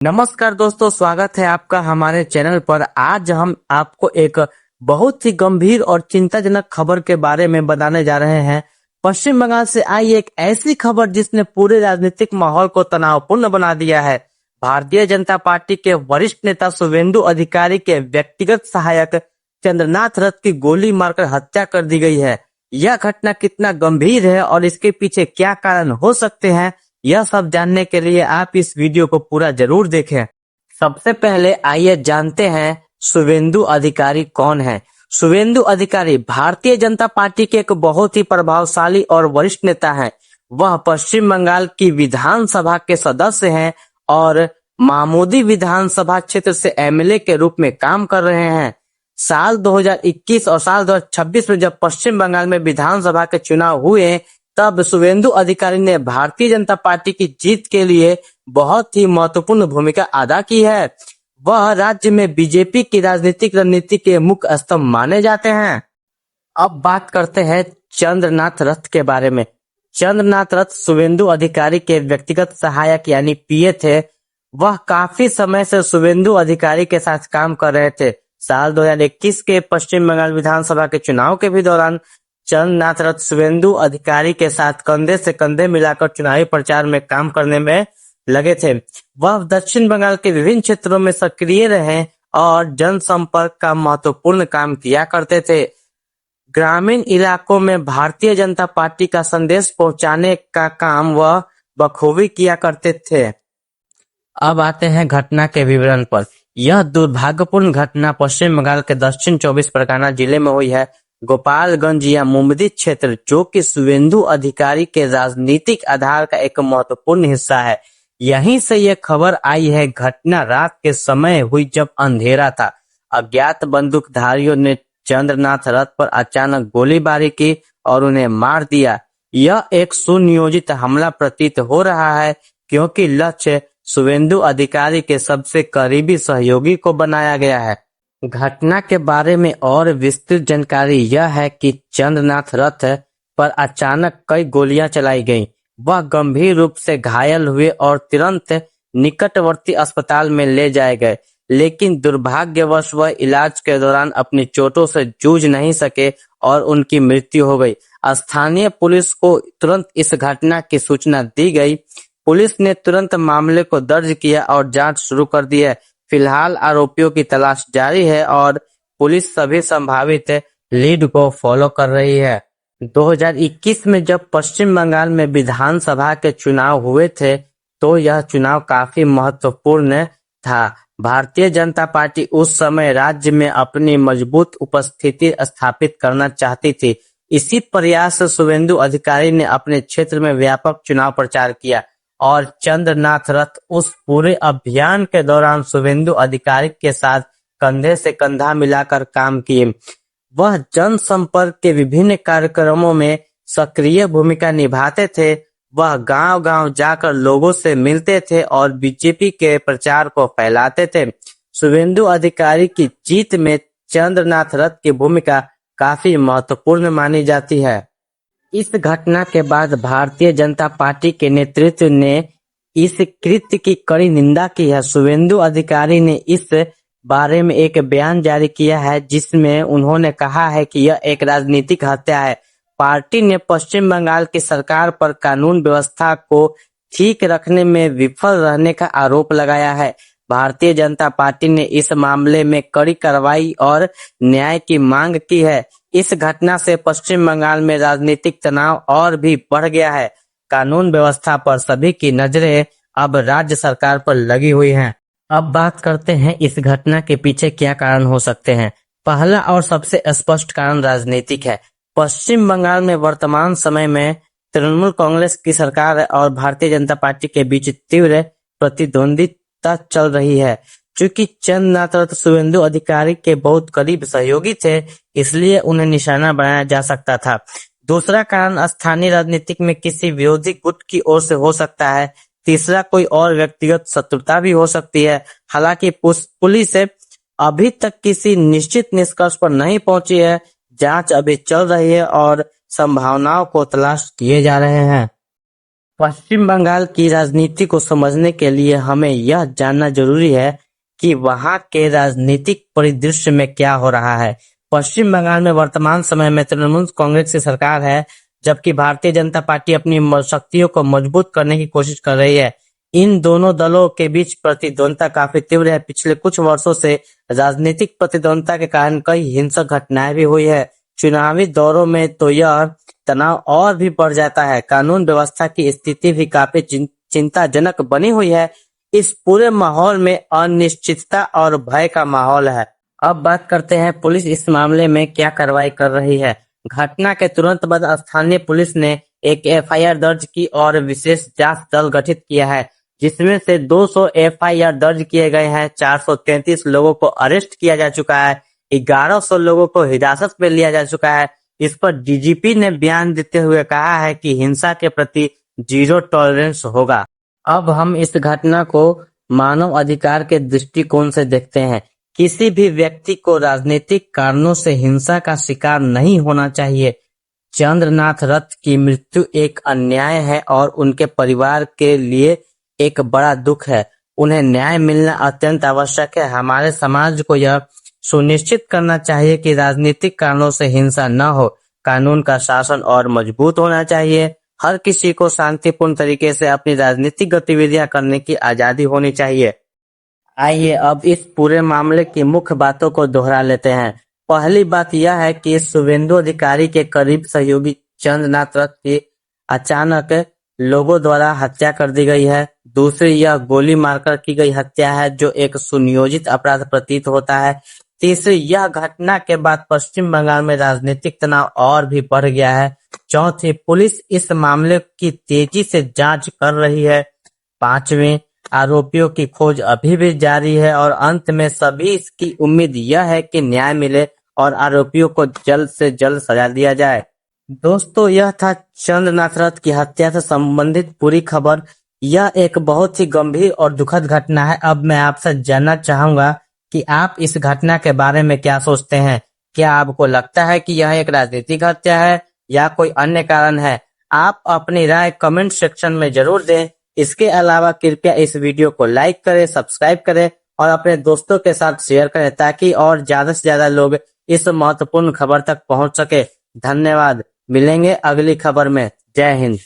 नमस्कार दोस्तों, स्वागत है आपका हमारे चैनल पर। आज हम आपको एक बहुत ही गंभीर और चिंताजनक खबर के बारे में बताने जा रहे हैं। पश्चिम बंगाल से आई एक ऐसी खबर जिसने पूरे राजनीतिक माहौल को तनावपूर्ण बना दिया है। भारतीय जनता पार्टी के वरिष्ठ नेता शुभेंदु अधिकारी के व्यक्तिगत सहायक चंद्रनाथ रथ की गोली मारकर हत्या कर दी गई है। यह घटना कितना गंभीर है और इसके पीछे क्या कारण हो सकते हैं, यह सब जानने के लिए आप इस वीडियो को पूरा जरूर देखें। सबसे पहले आइए जानते हैं शुभेंदु अधिकारी कौन है। शुभेंदु अधिकारी भारतीय जनता पार्टी के एक बहुत ही प्रभावशाली और वरिष्ठ नेता हैं। वह पश्चिम बंगाल की विधानसभा के सदस्य हैं और मामूदी विधानसभा क्षेत्र से एमएलए के रूप में काम कर रहे हैं। साल 2021 और साल 2026 में जब पश्चिम बंगाल में विधानसभा के चुनाव हुए, तब शुभेंदु अधिकारी ने भारतीय जनता पार्टी की जीत के लिए बहुत ही महत्वपूर्ण भूमिका अदा की है। वह राज्य में बीजेपी की राजनीतिक रणनीति के मुख्य स्तंभ माने जाते हैं। अब बात करते हैं चंद्रनाथ रथ के बारे में। चंद्रनाथ रथ शुभेंदु अधिकारी के व्यक्तिगत सहायक यानी पीए थे। वह काफी समय से शुभेंदु अधिकारी के साथ काम कर रहे थे। साल 2021 के पश्चिम बंगाल विधानसभा के चुनाव के भी दौरान चंद्रनाथ रथ शुभेंदु अधिकारी के साथ कंधे से कंधे मिलाकर चुनावी प्रचार में काम करने में लगे थे। वह दक्षिण बंगाल के विभिन्न क्षेत्रों में सक्रिय रहे और जनसंपर्क का महत्वपूर्ण काम किया करते थे। ग्रामीण इलाकों में भारतीय जनता पार्टी का संदेश पहुंचाने का काम वह बखूबी किया करते थे। अब आते हैं घटना के विवरण पर। यह दुर्भाग्यपूर्ण घटना पश्चिम बंगाल के दक्षिण 24 परगना जिले में हुई है। गोपालगंज या मुमदी क्षेत्र, जो कि शुभेंदु अधिकारी के राजनीतिक आधार का एक महत्वपूर्ण हिस्सा है, यहीं से यह खबर आई है। घटना रात के समय हुई जब अंधेरा था। अज्ञात बंदूकधारियों ने चंद्रनाथ रथ पर अचानक गोलीबारी की और उन्हें मार दिया। यह एक सुनियोजित हमला प्रतीत हो रहा है, क्योंकि लक्ष्य शुभेंदु अधिकारी के सबसे करीबी सहयोगी को बनाया गया है। घटना के बारे में और विस्तृत जानकारी यह है कि चंद्रनाथ रथ पर अचानक कई गोलियां चलाई गईं। वह गंभीर रूप से घायल हुए और तुरंत निकटवर्ती अस्पताल में ले जाए गए, लेकिन दुर्भाग्यवश वह इलाज के दौरान अपनी चोटों से जूझ नहीं सके और उनकी मृत्यु हो गई। स्थानीय पुलिस को तुरंत इस घटना की सूचना दी गई। पुलिस ने तुरंत मामले को दर्ज किया और जांच शुरू कर दी है। फिलहाल आरोपियों की तलाश जारी है और पुलिस सभी संभावित लीड को फॉलो कर रही है। 2021 में जब पश्चिम बंगाल में विधानसभा के चुनाव हुए थे, तो यह चुनाव काफी महत्वपूर्ण था। भारतीय जनता पार्टी उस समय राज्य में अपनी मजबूत उपस्थिति स्थापित करना चाहती थी। इसी प्रयास से शुभेंदु अधिकारी ने अपने क्षेत्र में व्यापक चुनाव प्रचार किया और चंद्रनाथ रथ उस पूरे अभियान के दौरान शुभेंदु अधिकारी के साथ कंधे से कंधा मिलाकर काम किए। वह जनसंपर्क के विभिन्न कार्यक्रमों में सक्रिय भूमिका निभाते थे। वह गांव-गांव जाकर लोगों से मिलते थे और बीजेपी के प्रचार को फैलाते थे। शुभेंदु अधिकारी की जीत में चंद्रनाथ रथ की भूमिका काफी महत्वपूर्ण मानी जाती है। इस घटना के बाद भारतीय जनता पार्टी के नेतृत्व ने इस कृत्य की कड़ी निंदा की है। शुभेंदु अधिकारी ने इस बारे में एक बयान जारी किया है, जिसमें उन्होंने कहा है कि यह एक राजनीतिक हत्या है। पार्टी ने पश्चिम बंगाल की सरकार पर कानून व्यवस्था को ठीक रखने में विफल रहने का आरोप लगाया है। भारतीय जनता पार्टी ने इस मामले में कड़ी कार्रवाई और न्याय की मांग की है। इस घटना से पश्चिम बंगाल में राजनीतिक तनाव और भी बढ़ गया है। कानून व्यवस्था पर सभी की नजरें अब राज्य सरकार पर लगी हुई हैं। अब बात करते हैं इस घटना के पीछे क्या कारण हो सकते हैं। पहला और सबसे स्पष्ट कारण राजनीतिक है। पश्चिम बंगाल में वर्तमान समय में तृणमूल कांग्रेस की सरकार और भारतीय जनता पार्टी के बीच तीव्र प्रतिद्वंदिता चल रही है। चूंकि चंद्रनाथ रथ शुभेंदु अधिकारी के बहुत करीब सहयोगी थे, इसलिए उन्हें निशाना बनाया जा सकता था। दूसरा कारण स्थानीय राजनीतिक में किसी विरोधी गुट की ओर से हो सकता है। तीसरा, कोई और व्यक्तिगत शत्रुता भी हो सकती है। हालांकि पुलिस अभी तक किसी निश्चित निष्कर्ष पर नहीं पहुंची है। जांच अभी चल रही है और संभावनाओं को तलाश किए जा रहे हैं। पश्चिम बंगाल की राजनीति को समझने के लिए हमें यह जानना जरूरी है कि वहां के राजनीतिक परिदृश्य में क्या हो रहा है। पश्चिम बंगाल में वर्तमान समय में तृणमूल कांग्रेस की सरकार है, जबकि भारतीय जनता पार्टी अपनी शक्तियों को मजबूत करने की कोशिश कर रही है। इन दोनों दलों के बीच प्रतिद्वंदता काफी तीव्र है। पिछले कुछ वर्षों से राजनीतिक प्रतिद्वंदता के कारण कई हिंसक घटनाएं भी हुई है। चुनावी दौरों में तो यह तनाव और भी बढ़ जाता है। कानून व्यवस्था की स्थिति भी काफी चिंताजनक बनी हुई है। इस पूरे माहौल में अनिश्चितता और भय का माहौल है। अब बात करते हैं पुलिस इस मामले में क्या कार्रवाई कर रही है। घटना के तुरंत बाद स्थानीय पुलिस ने एक एफआईआर दर्ज की और विशेष जांच दल गठित किया है, जिसमें से 200 एफआईआर दर्ज किए गए हैं। 433 लोगों को अरेस्ट किया जा चुका है। 1100 लोगों को हिरासत में लिया जा चुका है। इस पर डीजीपी ने बयान देते हुए कहा है कि हिंसा के प्रति जीरो टॉलरेंस होगा। अब हम इस घटना को मानव अधिकार के दृष्टिकोण से देखते हैं। किसी भी व्यक्ति को राजनीतिक कारणों से हिंसा का शिकार नहीं होना चाहिए। चंद्रनाथ रथ की मृत्यु एक अन्याय है और उनके परिवार के लिए एक बड़ा दुख है। उन्हें न्याय मिलना अत्यंत आवश्यक है। हमारे समाज को यह सुनिश्चित करना चाहिए कि राजनीतिक कारणों से हिंसा न हो। कानून का शासन और मजबूत होना चाहिए। हर किसी को शांतिपूर्ण तरीके से अपनी राजनीतिक गतिविधियां करने की आजादी होनी चाहिए। आइए अब इस पूरे मामले की मुख्य बातों को दोहरा लेते हैं। पहली बात यह है कि शुभेंदु अधिकारी के करीब सहयोगी चंद्रनाथ रथ की अचानक लोगों द्वारा हत्या कर दी गई है। दूसरी, यह गोली मारकर की गई हत्या है, जो एक सुनियोजित अपराध प्रतीत होता है। तीसरी, यह घटना के बाद पश्चिम बंगाल में राजनीतिक तनाव और भी बढ़ गया है। चौथी, पुलिस इस मामले की तेजी से जांच कर रही है। पांचवें, आरोपियों की खोज अभी भी जारी है। और अंत में सभी की उम्मीद यह है कि न्याय मिले और आरोपियों को जल्द से जल्द सजा दिया जाए। दोस्तों, यह था चंद्रनाथ रथ की हत्या से संबंधित पूरी खबर। यह एक बहुत ही गंभीर और दुखद घटना है। अब मैं आपसे जानना चाहूंगा कि आप इस घटना के बारे में क्या सोचते हैं। क्या आपको लगता है कि यह एक राजनीतिक हत्या है या कोई अन्य कारण है? आप अपनी राय कमेंट सेक्शन में जरूर दें। इसके अलावा कृपया इस वीडियो को लाइक करें, सब्सक्राइब करें और अपने दोस्तों के साथ शेयर करें, ताकि और ज्यादा से ज्यादा लोग इस महत्वपूर्ण खबर तक पहुंच सके। धन्यवाद। मिलेंगे अगली खबर में। जय हिंद।